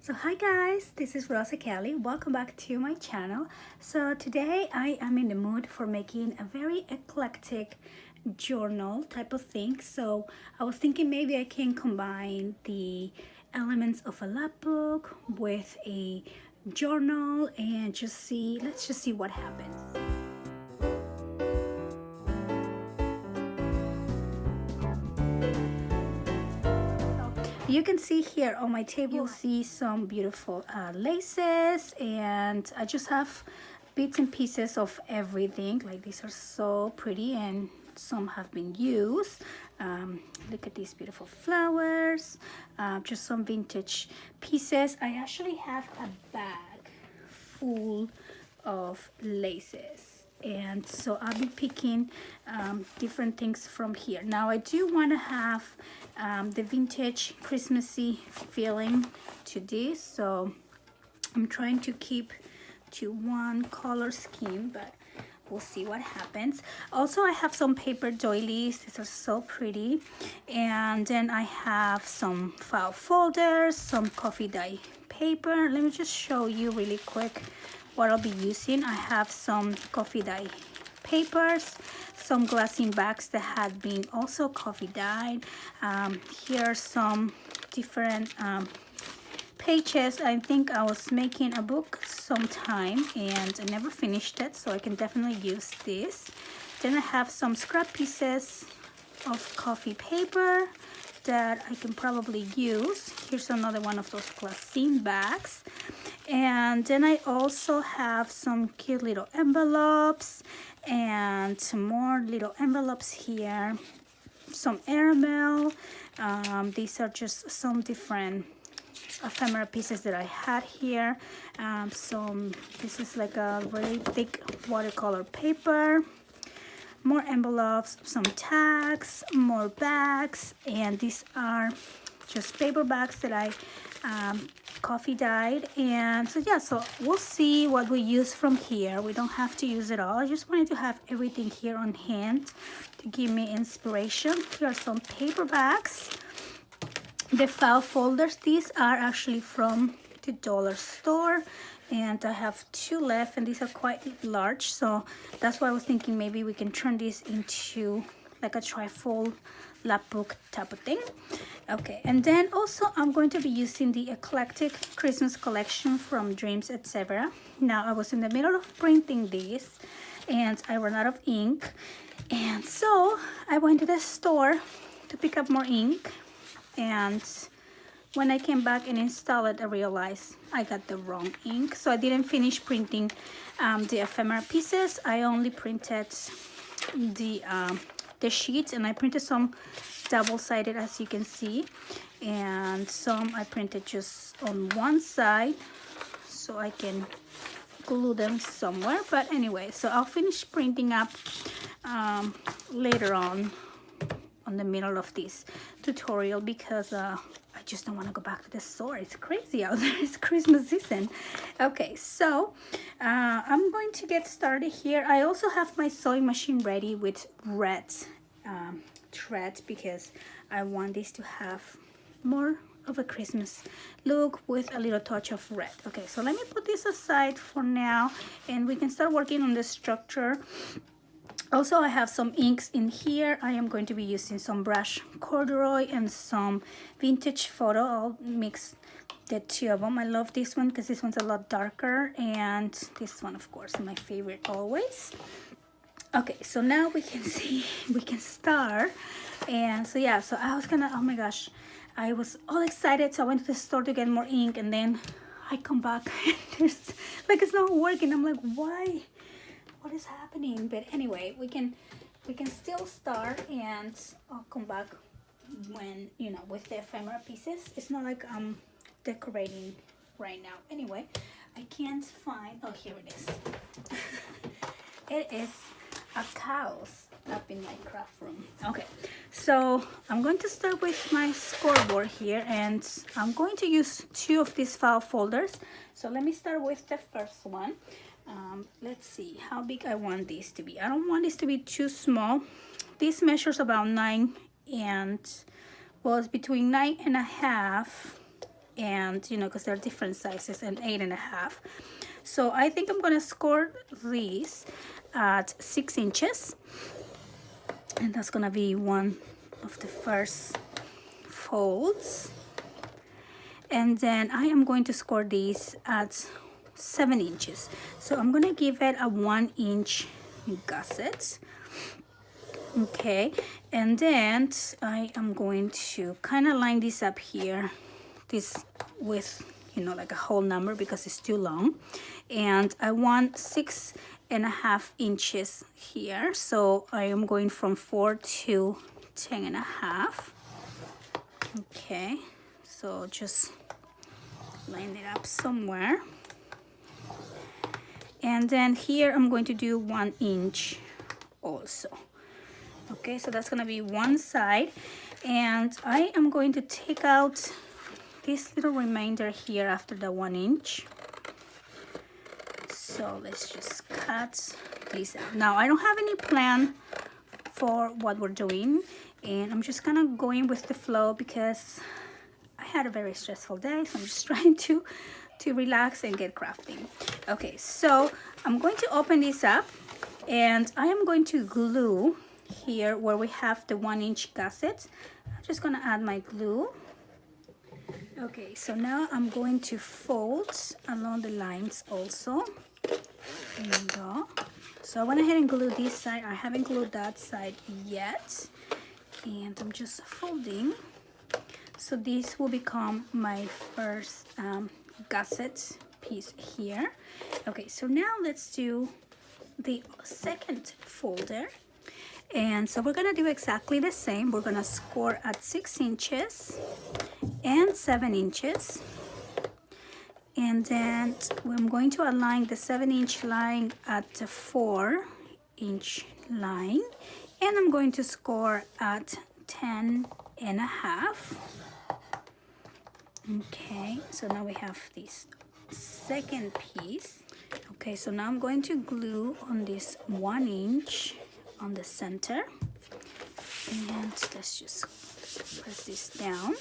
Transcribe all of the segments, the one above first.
So hi guys, this is Rosa Kelly. Welcome back to my channel. So today I am in the mood for making a very eclectic journal type of thing. So I was thinking maybe I can combine the elements of a lapbook with a journal and let's just see what happens. You can see here on my table, you'll see some beautiful laces, and I just have bits and pieces of everything. Like, these are so pretty and some have been used. Look at these beautiful flowers, just some vintage pieces. I actually have a bag full of laces, and so I'll be picking different things from here. Now I do want to have the vintage Christmassy feeling to this, so I'm trying to keep to one color scheme, but we'll see what happens. Also, I have some paper doilies. These are so pretty. And then I have some file folders, some coffee dye paper. Let me just show you really quick what I'll be using. I have some coffee dye papers, some glassine bags that had been also coffee dyed. Here are some different pages. I think I was making a book sometime and I never finished it, so I can definitely use this. Then I have some scrap pieces of coffee paper that I can probably use. Here's another one of those glassine bags. And then I also have some cute little envelopes and some more little envelopes here, some airmail. These are just some different ephemera pieces that I had here. This is like a very thick watercolor paper, more envelopes, some tags, more bags, and these are just paper bags that I coffee dyed. And so yeah, so we'll see what we use from here. We don't have to use it all. I just wanted to have everything here on hand to give me inspiration. Here are some paper bags. The file folders, these are actually from the dollar store, and I have two left, and these are quite large, so that's why I was thinking maybe we can turn this into like a trifold lapbook type of thing. Okay, and then also I'm going to be using the Eclectic Christmas collection from Dreams, etc. Now I was in the middle of printing this and I ran out of ink, and so I went to the store to pick up more ink. And when I came back and installed it, I realized I got the wrong ink. So I didn't finish printing the ephemera pieces. I only printed the sheets, and I printed some double-sided, as you can see. And some I printed just on one side so I can glue them somewhere. But anyway, so I'll finish printing up later on the middle of this tutorial, because I just don't want to go back to the store. It's crazy out there. It's Christmas season. Okay, so I'm going to get started here. I also have my sewing machine ready with red thread, because I want this to have more of a Christmas look with a little touch of red. Okay, so let me put this aside for now and we can start working on the structure. Also, I have some inks in here. I am going to be using some brush corduroy and some vintage photo. I'll mix the two of them. I love this one because this one's a lot darker, and this one, of course, my favorite always. Okay, so now we can see, we can start. And so yeah, so I was gonna, oh my gosh, I was all excited. So I went to the store to get more ink, and then I come back and there's like, it's not working. I'm like, why? What is happening? But anyway, we can still start, and I'll come back when, you know, with the ephemera pieces. It's not like I'm decorating right now. Anyway, I can't find, oh, here it is. It is a cow's up in my craft room. Okay, so I'm going to start with my scoreboard here, and I'm going to use two of these file folders. So let me start with the first one. Let's see how big I want this to be. I don't want this to be too small. This measures about 9 and, well, it's between 9.5 and you know, because they're different sizes, and 8.5. So I think I'm gonna score these at 6 inches, and that's gonna be one of the first folds. And then I am going to score these at 7 inches. So I'm gonna give it a 1 inch gusset. Okay, and then I am going to kind of line this up here, this with, you know, like a whole number because it's too long, and I want 6.5 inches here. So I am going from 4 to 10.5. Okay, so just line it up somewhere, and then here I'm going to do 1 inch also. Okay, so that's gonna be one side, and I am going to take out this little remainder here after the 1 inch. So let's just cut this out. Now I don't have any plan for what we're doing, and I'm just kind of going with the flow because I had a very stressful day, so I'm just trying to relax and get crafting. Okay, so I'm going to open this up, and I am going to glue here where we have the 1 inch gusset. I'm just gonna add my glue. Okay, so now I'm going to fold along the lines also. There you go. So I went ahead and glued this side. I haven't glued that side yet, and I'm just folding. So this will become my first gusset piece here. Okay, so now let's do the second folder. And so we're gonna do exactly the same. We're gonna score at 6 inches and 7 inches. And then I'm going to align the 7 inch line at the 4 inch line. And I'm going to score at 10.5. Okay, so now we have this second piece. Okay, so now I'm going to glue on this 1 inch on the center, and let's just press this down.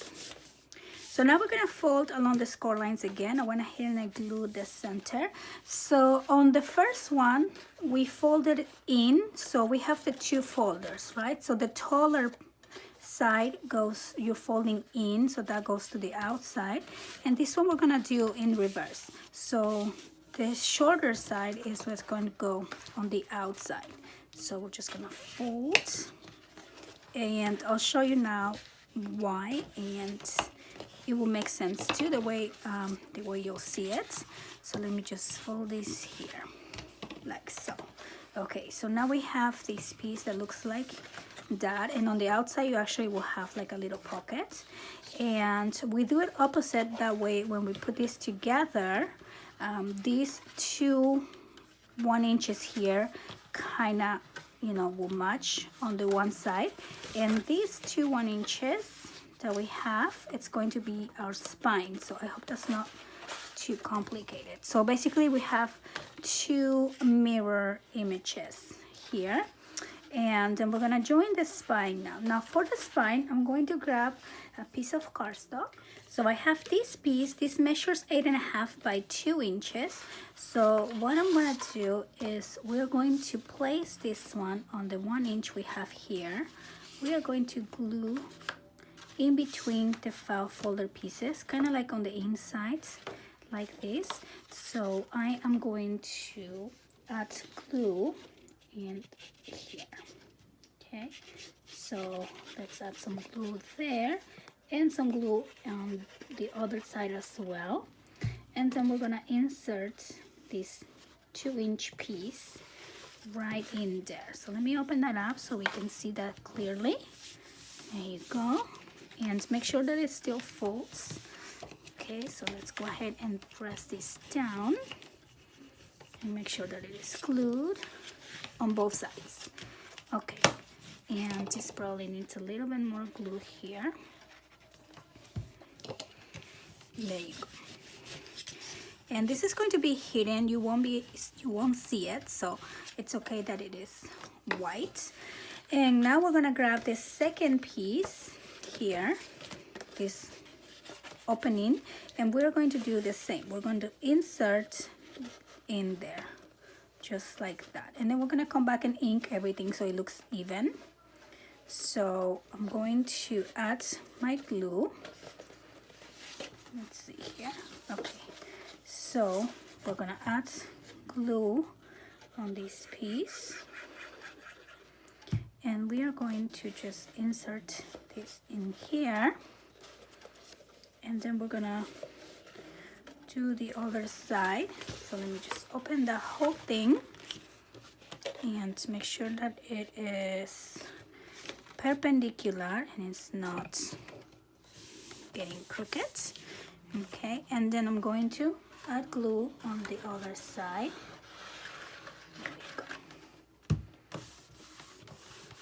So now we're gonna fold along the score lines again. I went ahead and I glued the center. So on the first one, we folded in, so we have the 2 folders, right? So the taller side goes, you're folding in, so that goes to the outside, and this one we're gonna do in reverse. So the shorter side is what's going to go on the outside. So we're just gonna fold, and I'll show you now why, and it will make sense too the way you'll see it. So let me just fold this here like so. Okay, so now we have this piece that looks like that, and on the outside you actually will have like a little pocket, and we do it opposite. That way when we put this together, these 2 1 inches here kind of, you know, will match on the one side, and these 2 1 inches that we have, it's going to be our spine. So I hope that's not too complicated. So basically we have 2 mirror images here, and then we're gonna join the spine now. Now for the spine, I'm going to grab a piece of cardstock. So I have this piece. This measures 8.5 by 2 inches. So what I'm gonna do is we're going to place this one on the 1 inch we have here. We are going to glue in between the file folder pieces, kind of like on the inside, like this. So I am going to add glue in here. Okay, so let's add some glue there and some glue on the other side as well, and then we're gonna insert this 2 inch piece right in there. So let me open that up so we can see that clearly. There you go, and make sure that it still folds. Okay, so let's go ahead and press this down and make sure that it is glued on both sides. Okay, and this probably needs a little bit more glue here. There you go. And this is going to be hidden. You won't see it, so it's okay that it is white. And now we're gonna grab this second piece here, this opening, and we're going to do the same. We're going to insert in there just like that, and then we're going to come back and ink everything so it looks even. So I'm going to add my glue. Let's see here. Okay, so we're gonna add glue on this piece, and we are going to just insert this in here, and then we're gonna do the other side. So let me just open the whole thing and make sure that it is perpendicular and it's not getting crooked. Okay, and then I'm going to add glue on the other side. There we go.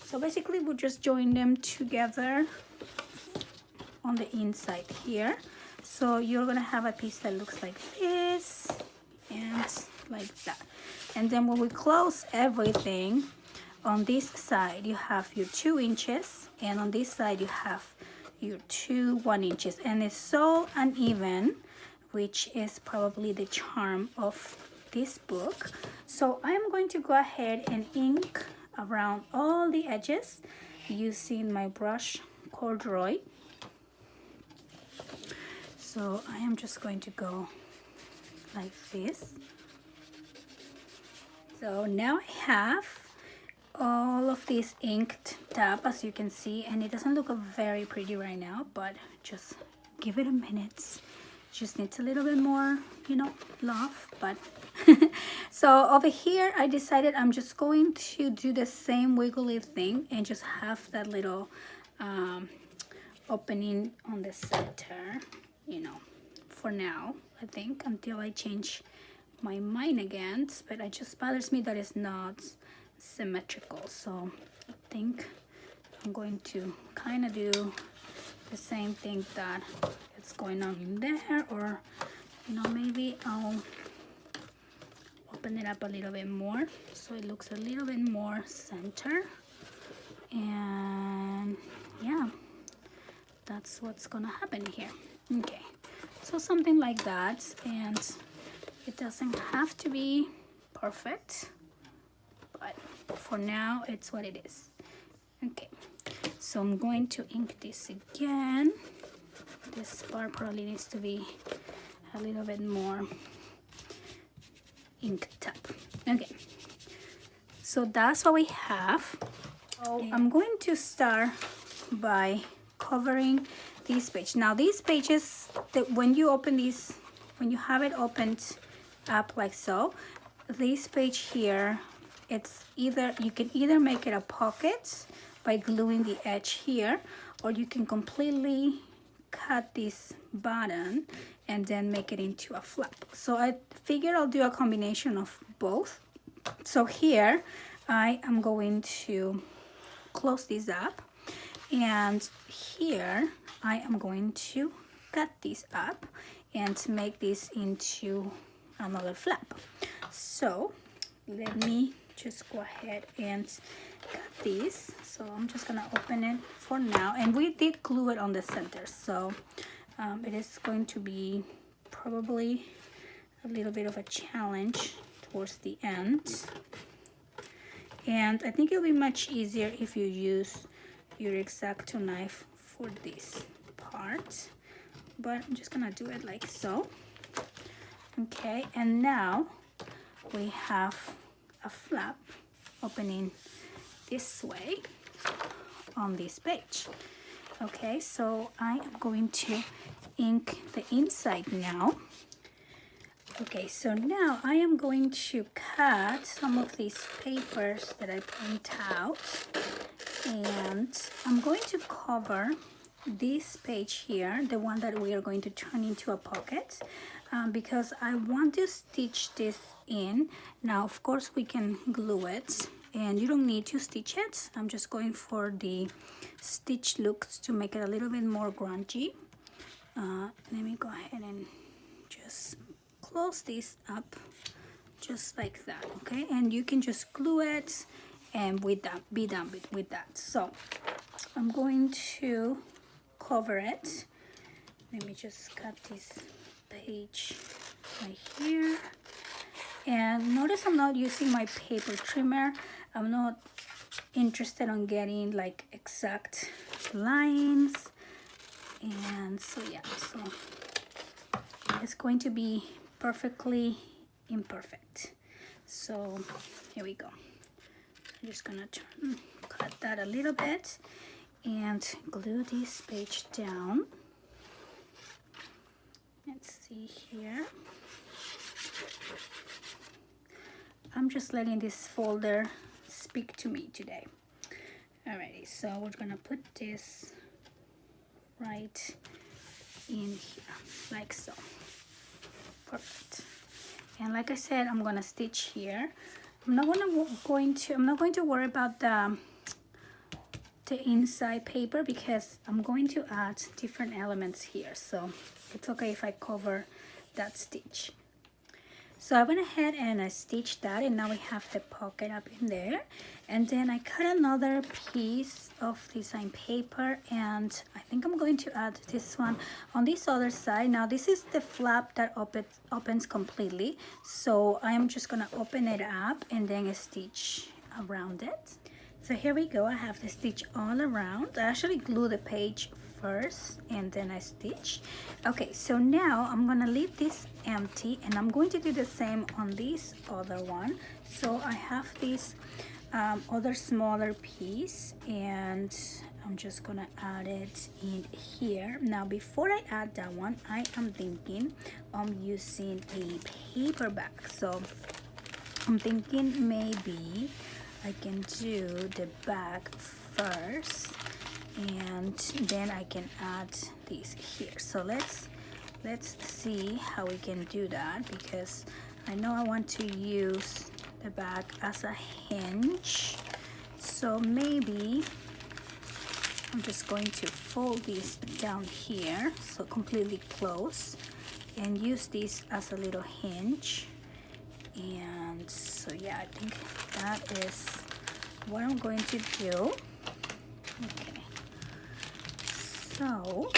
So basically we'll just join them together on the inside here. So you're gonna have a piece that looks like this and like that. And then when we close everything, on this side you have your 2 inches, and on this side you have your 2 1 inches, and it's so uneven, which is probably the charm of this book. So I'm going to go ahead and ink around all the edges using my brush corduroy. So I am just going to go like this. So now I have all of this inked tab, as you can see, and it doesn't look very pretty right now, but just give it a minute. Just needs a little bit more, you know, love. But so over here I decided I'm just going to do the same wiggly thing and just have that little opening on the center, you know, for now, I think, until I change my mind again. But it just bothers me that it's not symmetrical, so I think I'm going to kind of do the same thing that it's going on in there, or you know, maybe I'll open it up a little bit more so it looks a little bit more center. And yeah, that's what's gonna happen here. Okay, so something like that, and it doesn't have to be perfect, but for now it's what it is. Okay, so I'm going to ink this again. This part probably needs to be a little bit more inked up. Okay, so that's what we have. So I'm going to start by covering this page. Now these pages, that when you open these, when you have it opened up like so, this page here, it's either, you can either make it a pocket by gluing the edge here, or you can completely cut this button and then make it into a flap. So I figured I'll do a combination of both. So here I am going to close this up, and here I am going to cut this up and make this into another flap. So let me just go ahead and cut this. So I'm just gonna open it for now, and we did glue it on the center, so it is going to be probably a little bit of a challenge towards the end, and I think it'll be much easier if you use your X-Acto knife for this part, but I'm just gonna do it like so. Okay, and now we have a flap opening this way on this page. Okay, so I am going to ink the inside now. Okay, so now I am going to cut some of these papers that I print out, and I'm going to cover this page here, the one that we are going to turn into a pocket, because I want to stitch this in. Now of course we can glue it, and you don't need to stitch it. I'm just going for the stitch looks to make it a little bit more grungy. Let me go ahead and just close this up just like that. Okay, and you can just glue it and be done with that. So I'm going to cover it Let me just cut this page right here. And notice I'm not using my paper trimmer. I'm not interested on getting like exact lines. And so yeah, so it's going to be perfectly imperfect. So here we go. I'm just gonna cut that a little bit and glue this page down. Let's see here. I'm just letting this folder speak to me today. Alrighty, so we're gonna put this right in here, like so. Perfect. And like I said, I'm gonna stitch here. I'm not going to worry about the inside paper because I'm going to add different elements here, so it's okay if I cover that stitch. So I went ahead and I stitched that, and now we have the pocket up in there. And then I cut another piece of design paper, and I think I'm going to add this one on this other side. Now this is the flap that opens completely, so I'm just gonna open it up and then stitch around it. So here we go, I have the stitch all around. I actually glue the page first and then I stitch. Okay, so now I'm gonna leave this empty, and I'm going to do the same on this other one. So I have this other smaller piece, and I'm just gonna add it in here. Now before I add that one, I am thinking I'm using a paper bag. So I'm thinking maybe I can do the back first, and then I can add this here. So let's see how we can do that, because I know I want to use the back as a hinge. So maybe I'm just going to fold this down here so completely close, and use this as a little hinge. And so yeah, I think that is what I'm going to do. Okay, so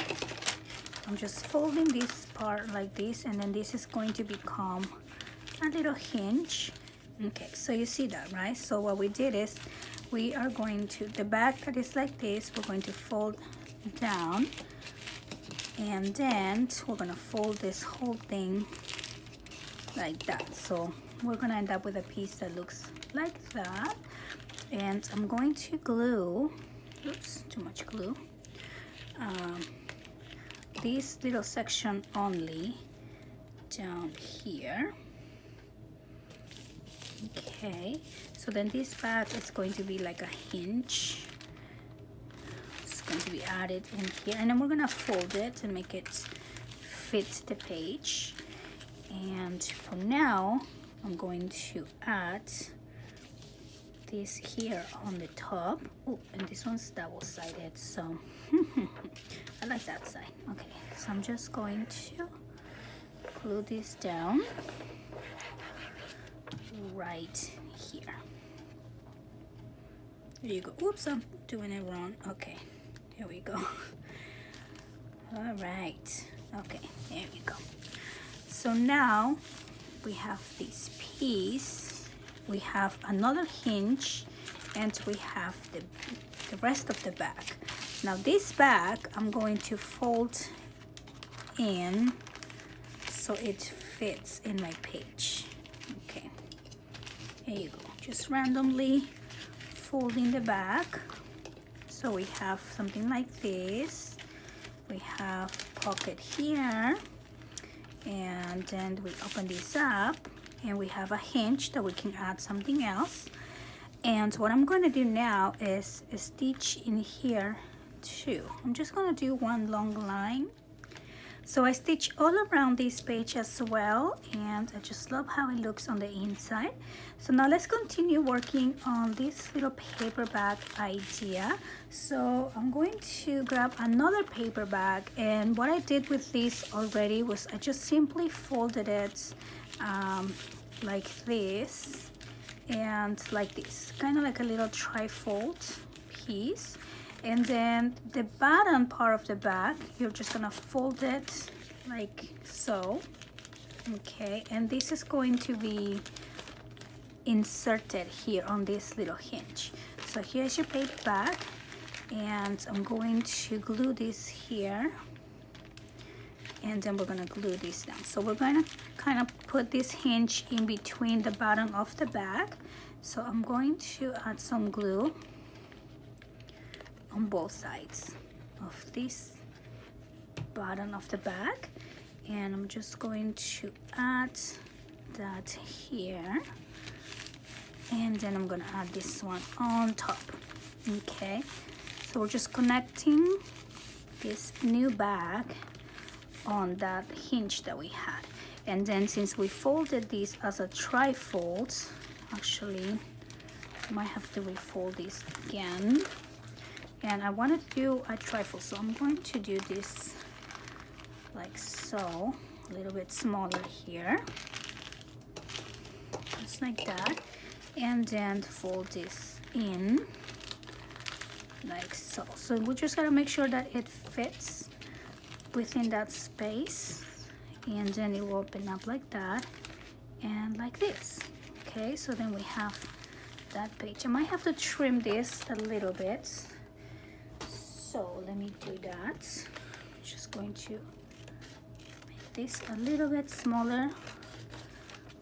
I'm just folding this part like this, and then this is going to become a little hinge. Okay, so you see that, right? So what we did is we are going to, the back that is like this, we're going to fold down, and then we're gonna fold this whole thing like that. So we're gonna end up with a piece that looks like that. And I'm going to glue, oops, too much glue, this little section only down here. Okay, so then this back is going to be like a hinge. It's going to be added in here, and then we're gonna fold it and make it fit the page. And for now, I'm going to add this here on the top. Oh, and this one's double-sided, so I like that side. Okay, so I'm just going to glue this down right here. There you go. Oops, I'm doing it wrong. Okay, here we go. All right. Okay, there we go. So now we have this piece, we have another hinge, and we have the rest of the back. Now this back I'm going to fold in so it fits in my page. Okay, here you go, just randomly folding the back. So we have something like this, we have pocket here, and then we open this up and we have a hinge that we can add something else. And what I'm going to do now is stitch in here too. I'm just going to do one long line. So I stitch all around this page as well, and I just love how it looks on the inside. So now let's continue working on this little paper bag idea. So I'm going to grab another paper bag, and what I did with this already was I just simply folded it like this and like this, kind of like a little tri-fold piece. And then the bottom part of the bag, you're just gonna fold it like so. Okay, and this is going to be inserted here on this little hinge. So here's your paper bag, and I'm going to glue this here, and then we're gonna glue this down. So we're gonna kind of put this hinge in between the bottom of the bag. So I'm going to add some glue on both sides of this bottom of the bag, and I'm just going to add that here, and then I'm gonna add this one on top. Okay, so we're just connecting this new bag on that hinge that we had. And then since we folded this as a tri-fold, actually I might have to refold this again, and I want to do a tri-fold, so I'm going to do this like so, a little bit smaller here, just like that, and then fold this in like so. So we just gotta make sure that it fits within that space, and then it will open up like that and like this. Okay, so then we have that page. I might have to trim this a little bit, so let me do that. Just going to make this a little bit smaller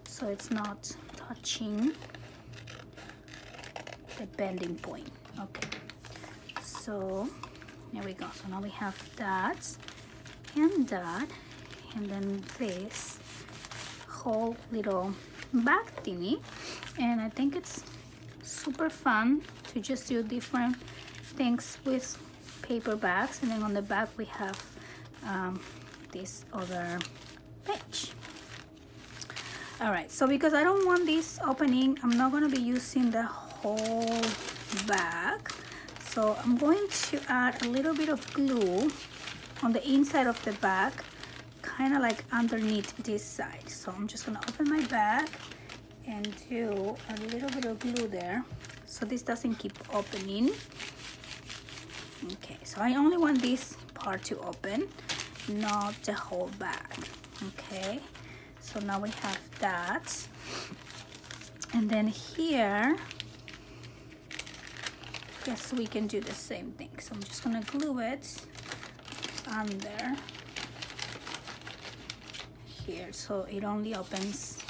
so it's not touching the bending point. Okay, so there we go. So now we have that and that, and then this whole little bag thingy. And I think it's super fun to just do different things with paper bags. And then on the back we have this other page. All right, so because I don't want this opening, I'm not going to be using the whole bag, so I'm going to add a little bit of glue on the inside of the bag, kind of like underneath this side. So I'm just going to open my bag and do a little bit of glue there so this doesn't keep opening. Okay, so I only want this part to open, not the whole bag. Okay, so now we have that, and then here, yes, we can do the same thing. So I'm just gonna glue it under here so it only opens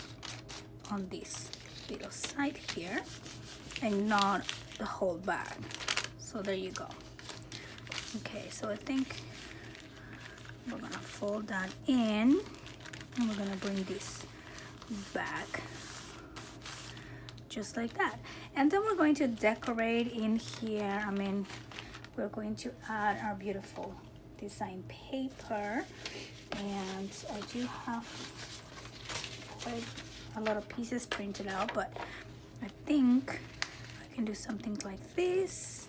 on this little side here and not the whole bag. So there you go. Okay, so I think we're gonna fold that in, and we're gonna bring this back just like that. And then we're going to decorate in here. I mean, we're going to add our beautiful design paper, and I do have quite a lot of pieces printed out, but I think I can do something like this.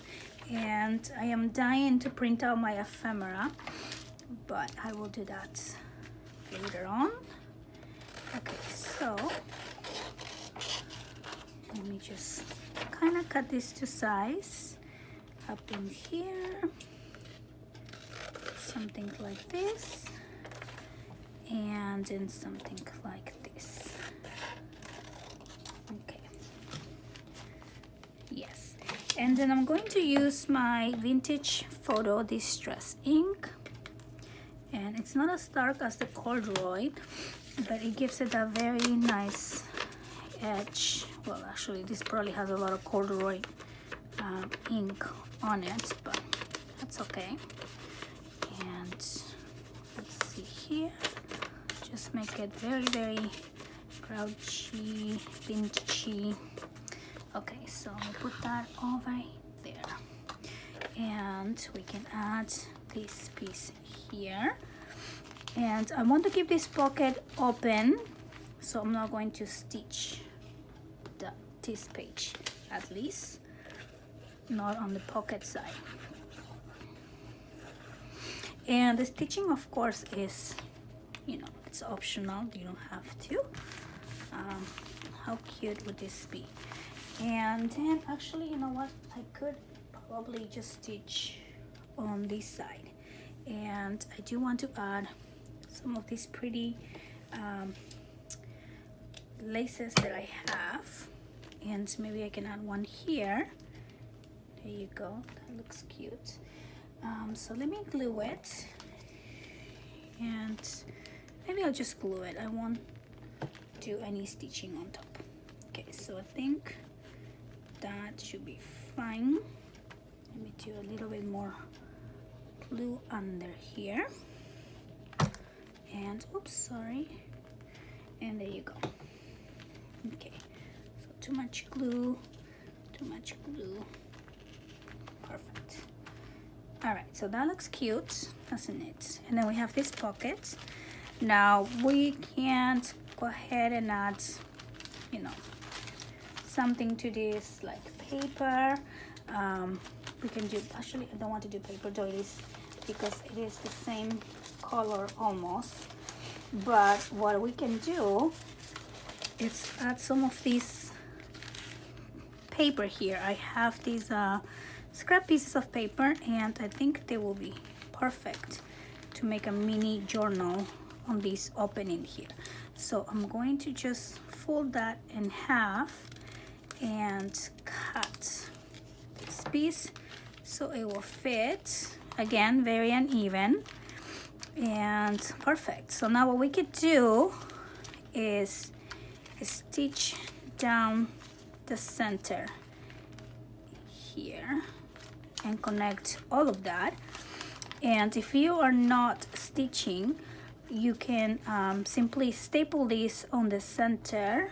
And I am dying to print out my ephemera, but I will do that later on. Okay, so let me just kind of cut this to size up in here, something like this, and then something like this. Okay, yes, and then I'm going to use my vintage photo distress ink, and it's not as dark as the corduroy, but it gives it a very nice edge. Well, actually this probably has a lot of corduroy ink on it, but that's okay. And let's see here, just make it very, very grouchy, vintagey. Okay, so I'll put that over there, and we can add this piece here. And I want to keep this pocket open, so I'm not going to stitch this page, at least not on the pocket side. And the stitching, of course, is, you know, it's optional. You don't have to. How cute would this be? And then actually, you know what, I could probably just stitch on this side. And I do want to add some of these pretty laces that I have, and maybe I can add one here. There you go, that looks cute. So let me glue it, and maybe I'll just glue it. I won't do any stitching on top. Okay, so I think that should be fine. Let me do a little bit more glue under here, and oops, sorry, and there you go. Okay, so too much glue, perfect. All right, so that looks cute, doesn't it? And then we have this pocket. Now we can't go ahead and add, you know, something to this like paper. We can do, actually I don't want to do paper doilies because it is the same color almost, but what we can do is add some of these paper here. I have these scrap pieces of paper, and I think they will be perfect to make a mini journal on this opening here. So I'm going to just fold that in half and cut this piece so it will fit. Again, very uneven and perfect. So now what we could do is stitch down the center here and connect all of that. And if you are not stitching, you can simply staple this on the center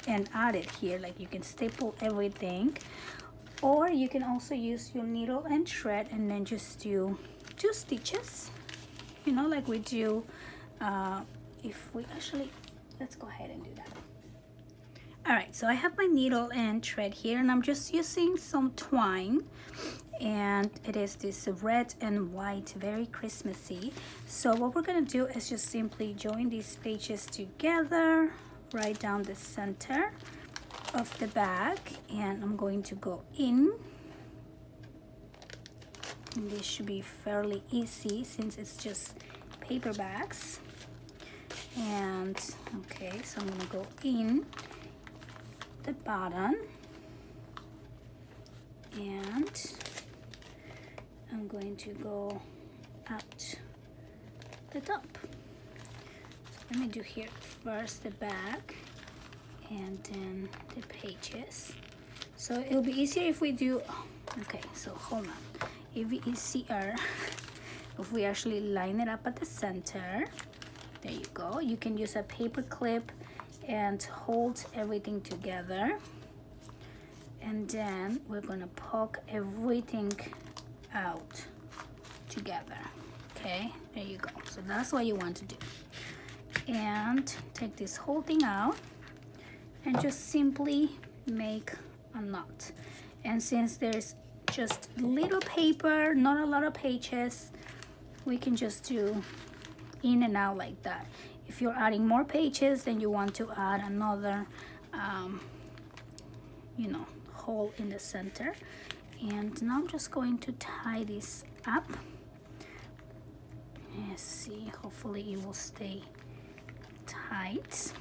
and add it here. Like you can staple everything, or you can also use your needle and thread and then just do 2 stitches, you know, like we do if we actually, let's go ahead and do that. All right, so I have my needle and thread here, and I'm just using some twine, and it is this red and white, very Christmassy. So what we're gonna do is just simply join these pages together right down the center of the bag, and I'm going to go in. And this should be fairly easy since it's just paper bags. And okay, so I'm gonna go in the bottom, and I'm going to go out the top. So let me do here first the back and then the pages. So it'll be easier if we do, okay, so hold on. It'll be easier if we actually line it up at the center. There you go. You can use a paper clip and hold everything together, and then we're gonna poke everything out together. Okay, there you go. So that's what you want to do. And take this whole thing out and just simply make a knot. And since there's just little paper, not a lot of pages, we can just do in and out like that. If you're adding more pages, then you want to add another you know, hole in the center. And now I'm just going to tie this up. Let's see, hopefully it will stay tight.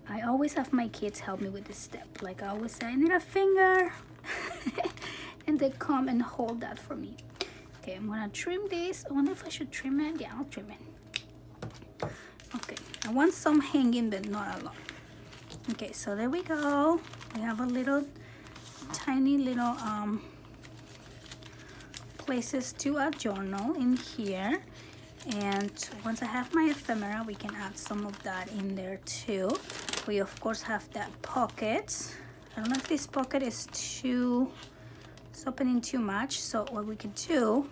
I always have my kids help me with this step. Like I always say, I need a finger. And they come and hold that for me. Okay, I'm gonna trim this. I wonder if I should trim it. Yeah, I'll trim it. Okay, I want some hanging, but not a lot. Okay, so there we go. We have a little tiny little places to a journal in here. And once I have my ephemera, we can add some of that in there too. We of course have that pocket. I don't know if this pocket is too, it's opening too much. So what we can do,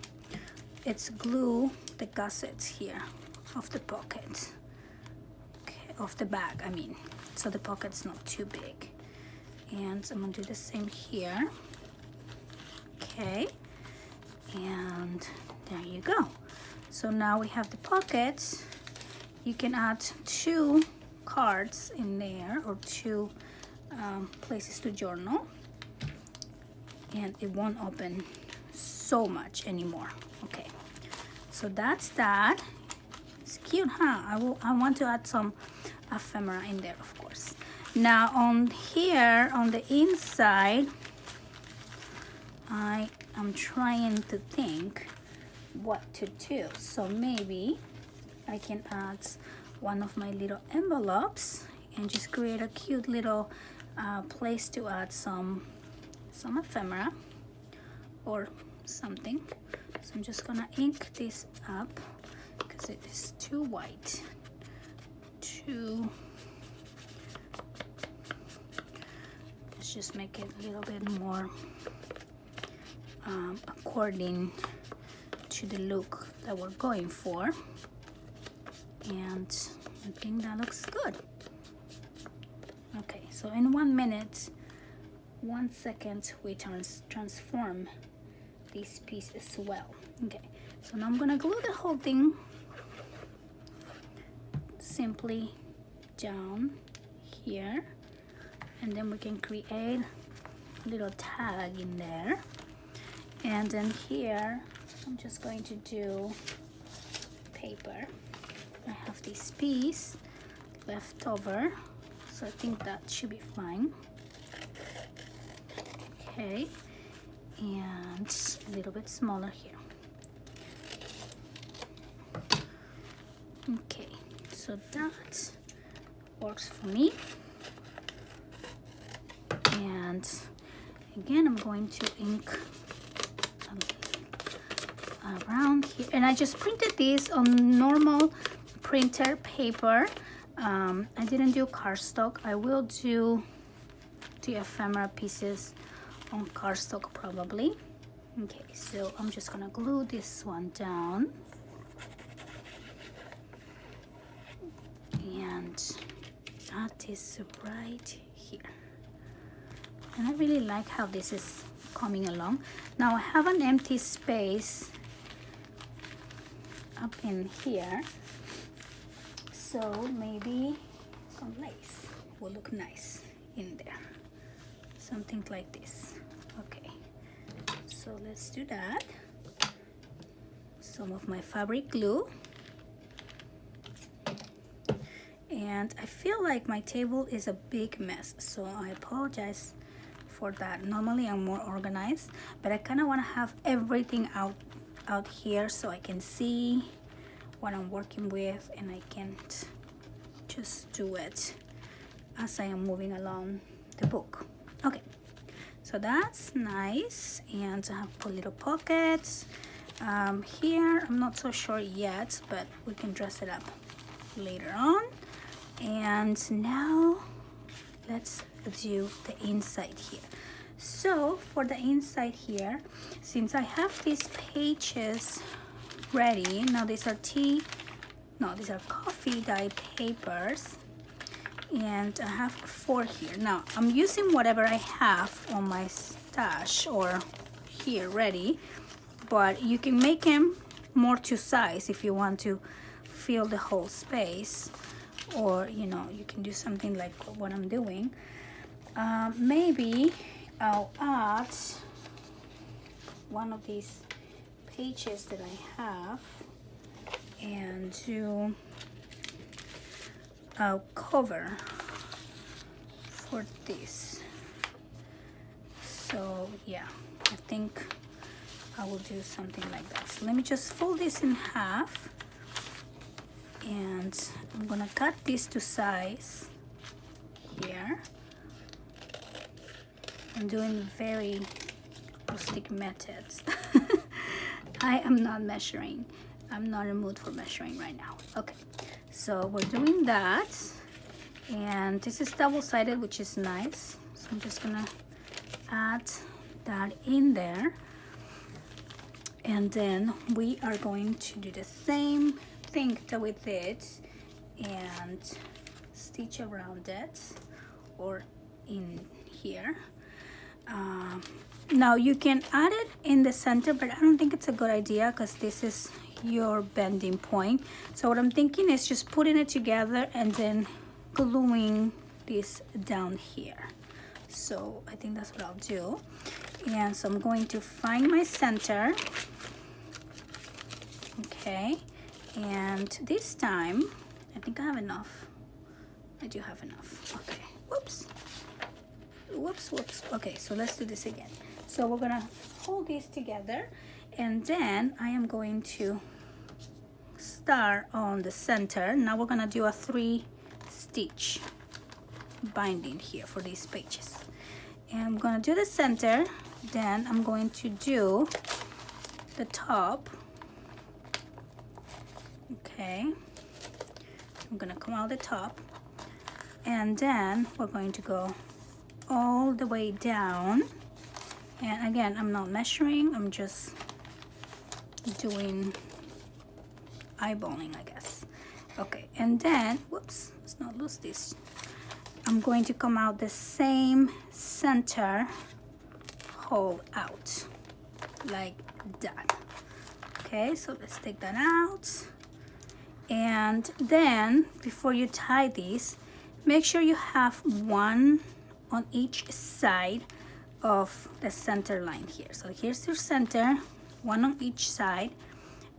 it's glue the gussets here of the pocket, okay, of the bag, I mean, so the pocket's not too big. And I'm gonna do the same here. Okay, and there you go. So now we have the pockets. You can add 2 cards in there, or 2 places to journal. and it won't open so much anymore. Okay, so that's that. It's cute, huh? I want to add some ephemera in there, of course. Now on here on the inside, I am trying to think what to do. So maybe I can add one of my little envelopes and just create a cute little place to add some ephemera or something. So I'm just gonna ink this up because it is too white. Let's just make it a little bit more according to the look that we're going for, and I think that looks good. Okay, so in 1 minute, 1 second, we transform this piece as well. Okay, so now I'm gonna glue the whole thing simply down here, and then we can create a little tag in there. And then here I'm just going to do paper. I have this piece left over, so I think that should be fine. Okay, and a little bit smaller here. Okay, so that works for me. And again, I'm going to ink around here, and I just printed this on normal printer paper. I didn't do cardstock. I will do the ephemera pieces on cardstock probably. Okay, so I'm just gonna glue this one down and add this right here. And I really like how this is coming along. Now I have an empty space up in here, so maybe some lace will look nice in there, something like this. Okay, so let's do that. Some of my fabric glue, and I feel like my table is a big mess, so I apologize for that. Normally I'm more organized, but I kind of want to have everything out here so I can see what I'm working with, and I can't just do it as I am moving along the book. Okay, so that's nice, and I have put little pockets here. I'm not so sure yet, but we can dress it up later on. And now let's do the inside here. So for the inside here, since I have these pages ready, now these are coffee dye papers, and I have 4 here. Now I'm using whatever I have on my stash or here ready, but you can make them more to size if you want to fill the whole space, or you know, you can do something like what I'm doing. Maybe I'll add one of these pages that I have and do a cover for this. So yeah, I think I will do something like that. So let me just fold this in half, and I'm gonna cut this to size here. I'm doing very rustic methods. I am not measuring. I'm not in the mood for measuring right now. Okay, so we're doing that, and this is double-sided, which is nice. So I'm just gonna add that in there, and then we are going to do the same thing that we did and stitch around it or in here. Now you can add it in the center, but I don't think it's a good idea because this is your bending point. So what I'm thinking is just putting it together and then gluing this down here. So I think that's what I'll do. And so I'm going to find my center. Okay, and this time I think I have enough. I do have enough. Okay, whoops. Okay, so let's do this again. So we're gonna hold these together, and then I am going to start on the center. Now we're gonna do a 3-stitch binding here for these pages, and I'm gonna do the center, then I'm going to do the top. Okay, I'm gonna come out the top, and then we're going to go all the way down. And again, I'm not measuring, I'm just doing eyeballing, I guess. Okay, and then whoops, let's not lose this. I'm going to come out the same center hole out like that. Okay, so let's take that out. And then before you tie these, make sure you have one on each side of the center line here. So here's your center, one on each side,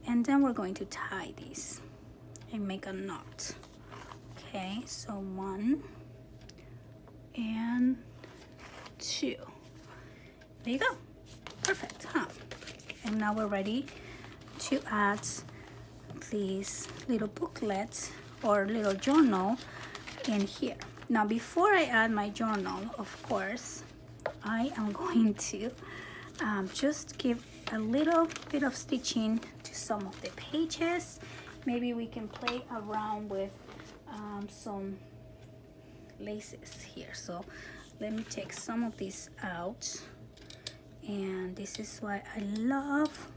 and then we're going to tie these and make a knot. Okay, so 1 and 2. There you go. Perfect, huh? And now we're ready to add these little booklets or little journal in here. Now before I add my journal, of course, I am going to just give a little bit of stitching to some of the pages. Maybe we can play around with some laces here. So let me take some of these out, and this is why I love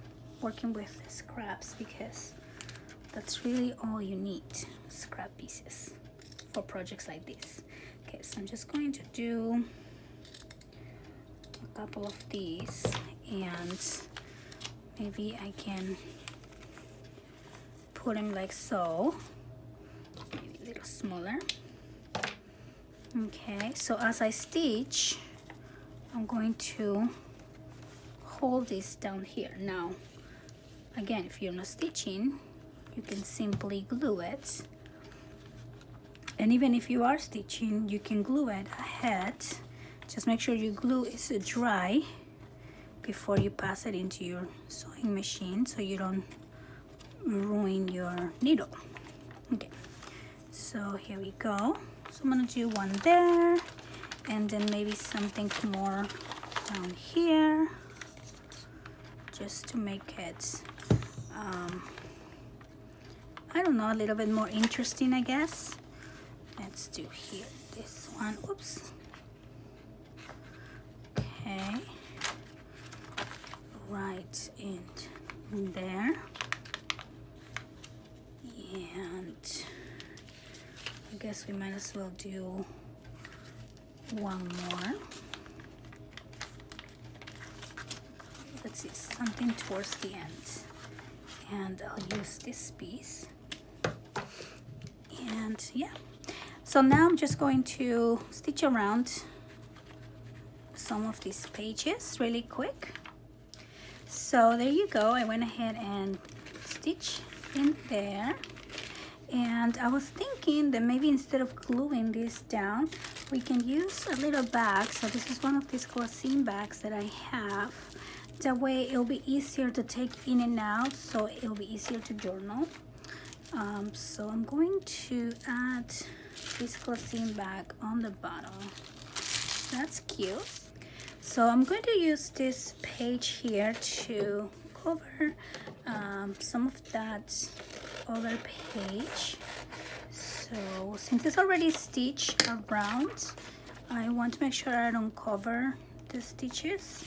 working with scraps, because that's really all you need, scrap pieces for projects like this. Okay, so I'm just going to do a couple of these, and maybe I can put them like so, maybe a little smaller. Okay, so as I stitch, I'm going to hold this down here. Now, again, if you're not stitching, you can simply glue it. And even if you are stitching, you can glue it ahead. Just make sure your glue is dry before you pass it into your sewing machine, so you don't ruin your needle. Okay, so here we go. So I'm gonna do one there, and then maybe something more down here, just to make it I don't know, a little bit more interesting, I guess. Let's do here this one. Oops. Okay, right in there, and I guess we might as well do one more. Let's see, something towards the end, and I'll use this piece. And yeah, so now I'm just going to stitch around some of these pages really quick. So there you go, I went ahead and stitched in there. And I was thinking that maybe instead of gluing this down, we can use a little bag. So this is one of these glassine bags that I have. That way it'll be easier to take in and out, so it'll be easier to journal. So I'm going to add this glassine bag on the bottom. That's cute. So I'm going to use this page here to cover some of that other page. So since it's already stitched around, I want to make sure I don't cover the stitches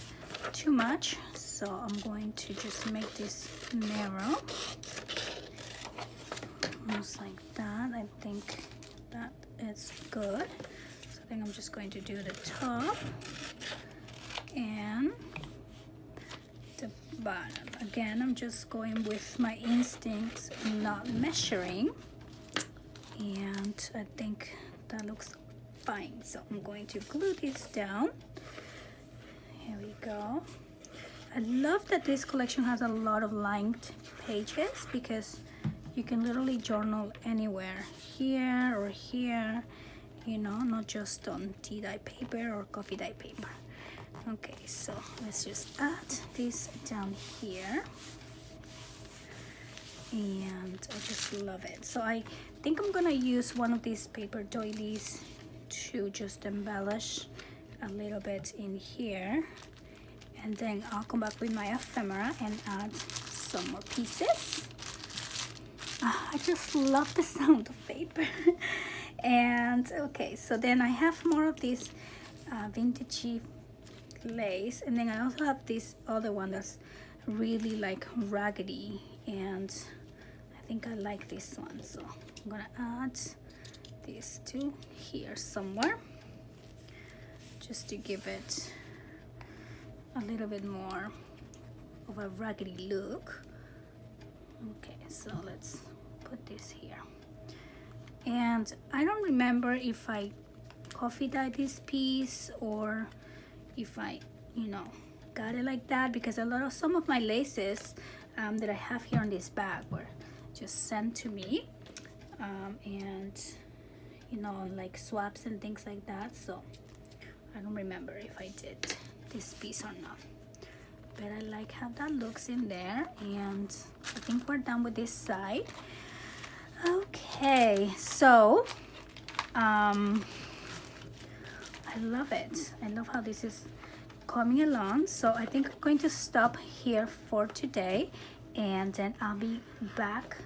too much. So I'm going to just make this narrow, almost like that. I think that is good. So I think I'm just going to do the top and the bottom. Again, I'm just going with my instincts, not measuring, and I think that looks fine. So I'm going to glue this down, Here we go. I love that this collection has a lot of lined pages because you can literally journal anywhere, here or here, you know, not just on tea dye paper or coffee dye paper. Okay, so let's just add this down here. And I just love it. So I think I'm gonna use one of these paper doilies to just embellish a little bit in here, and then I'll come back with my ephemera and add some more pieces. I just love the sound of paper. And okay, so then I have more of this vintagey lace, and then I also have this other one that's really like raggedy, and I think I like this one, so I'm gonna add these two here somewhere just to give it a little bit more of a raggedy look. Okay, so let's put this here. And I don't remember if I coffee dyed this piece or if I, you know, got it like that, because some of my laces that I have here on this bag were just sent to me, and you know, like swaps and things like that. So I don't remember if I did this piece or not, but I like how that looks in there. And I think we're done with this side. Okay, so I love it. I love how this is coming along. So I think I'm going to stop here for today, and then I'll be back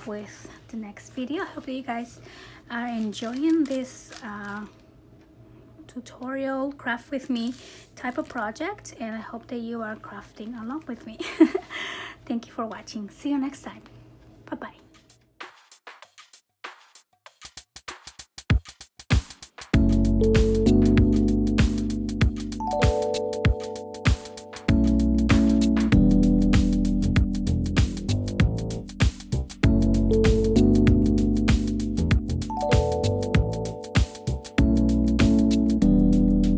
with the next video. I hope that you guys are enjoying this tutorial craft with me type of project, and I hope that you are crafting along with me. Thank you for watching. See you next time. Bye bye.